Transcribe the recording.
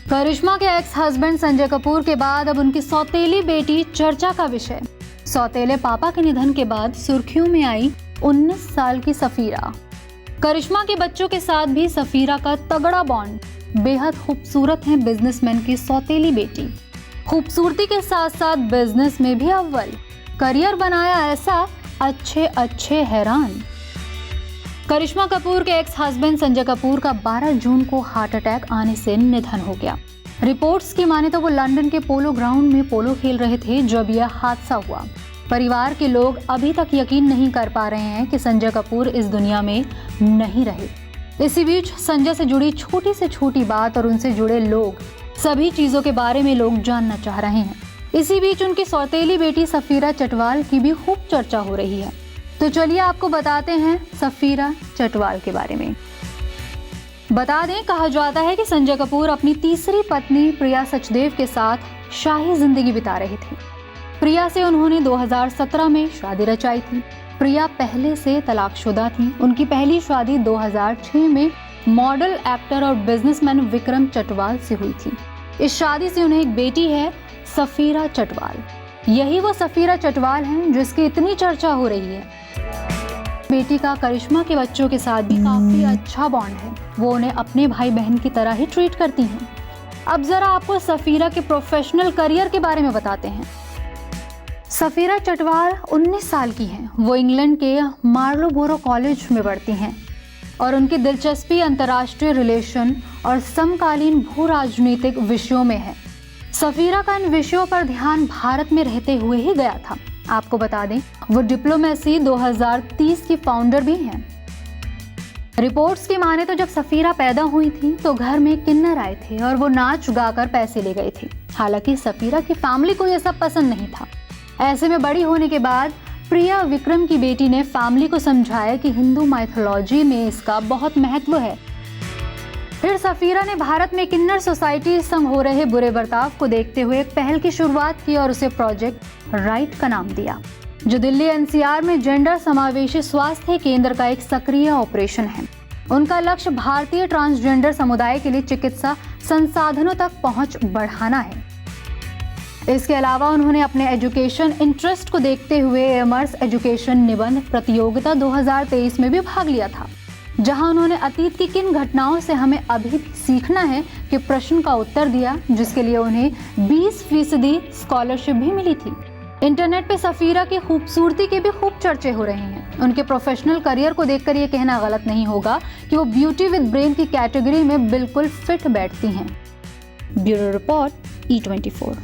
करिश्मा के ex husband Sanjay Kapoor के बाद अब उनकी सौतेली बेटी चर्चा का विषय। सौतेले पापा के निधन के बाद सुर्खियों में आई 19 साल की सफीरा। करिश्मा के बच्चों के साथ भी सफीरा का तगड़ा बॉन्ड। बेहद खूबसूरत है बिजनेसमैन की सौतेली बेटी। खूबसूरती के साथ साथ बिजनेस में भी अव्वल। करियर बनाया ऐसा अच्छे हैरान। करिश्मा कपूर के एक्स हस्बैंड संजय कपूर का 12 जून को हार्ट अटैक आने से निधन हो गया। रिपोर्ट्स की माने तो वो लंदन के पोलो ग्राउंड में पोलो खेल रहे थे जब यह हादसा हुआ। परिवार के लोग अभी तक यकीन नहीं कर पा रहे हैं कि संजय कपूर इस दुनिया में नहीं रहे। इसी बीच संजय से जुड़ी छोटी से छोटी बात और उनसे जुड़े लोग, सभी चीजों के बारे में लोग जानना चाह रहे हैं। इसी बीच उनकी सौतेली बेटी सफीरा चटवाल की भी खूब चर्चा हो रही है। तो चलिए आपको बताते हैं सफीरा चटवाल के बारे में। बता दें, कहा जाता है कि संजय कपूर अपनी तीसरी पत्नी प्रिया सचदेव के साथ शाही जिंदगी बिता रहे थे। प्रिया से उन्होंने 2017 में शादी रचाई थी। प्रिया पहले से तलाकशुदा थी। उनकी पहली शादी 2006 में मॉडल, एक्टर और बिजनेसमैन विक्रम चटवाल से हुई थी। इस शादी से उन्हें एक बेटी है, सफीरा चटवाल। यही वो सफीरा चटवाल हैं जिसकी इतनी चर्चा हो रही है। बेटी का करिश्मा के बच्चों के साथ भी काफी अच्छा बॉन्ड है। वो उन्हें अपने भाई बहन की तरह ही ट्रीट करती हैं। अब जरा आपको सफीरा के प्रोफेशनल करियर के बारे में बताते हैं। सफीरा चटवाल 19 साल की हैं। वो इंग्लैंड के मार्लोबोरो कॉलेज में पढ़ती हैं और उनकी दिलचस्पी अंतर्राष्ट्रीय रिलेशन और समकालीन भू राजनीतिक विषयों में है। सफीरा का इन विषयों पर ध्यान भारत में रहते हुए ही गया था। आपको बता दें, वो डिप्लोमेसी 2030 की फाउंडर भी हैं। रिपोर्ट्स की माने तो जब सफीरा पैदा हुई थी तो घर में किन्नर आए थे और वो नाच गाकर पैसे ले गए थे। हालांकि सफीरा की फैमिली को यह सब पसंद नहीं था। ऐसे में बड़ी होने के बाद प्रिया विक्रम की बेटी ने फैमिली को समझाया कि हिंदू माइथोलॉजी में इसका बहुत महत्व है। फिर सफीरा ने भारत में किन्नर सोसाइटी संग हो रहे बुरे बर्ताव को देखते हुए एक पहल की शुरुआत की और उसे प्रोजेक्ट राइट का नाम दिया, जो दिल्ली एनसीआर में जेंडर समावेशी स्वास्थ्य केंद्र का एक सक्रिय ऑपरेशन है। उनका लक्ष्य भारतीय ट्रांसजेंडर समुदाय के लिए चिकित्सा संसाधनों तक पहुंच बढ़ाना है। इसके अलावा उन्होंने अपने एजुकेशन इंटरेस्ट को देखते हुए एमर्स एजुकेशन निबंध प्रतियोगिता 2023 में भी भाग लिया था, जहां उन्होंने अतीत की किन घटनाओं से हमें अभी भी सीखना है कि प्रश्न का उत्तर दिया, जिसके लिए उन्हें 20% स्कॉलरशिप भी मिली थी। इंटरनेट पे सफीरा की खूबसूरती के भी खूब चर्चे हो रहे हैं। उनके प्रोफेशनल करियर को देखकर ये कहना गलत नहीं होगा कि वो ब्यूटी विद ब्रेन की कैटेगरी में बिल्कुल फिट बैठती हैं। Bureau report E24।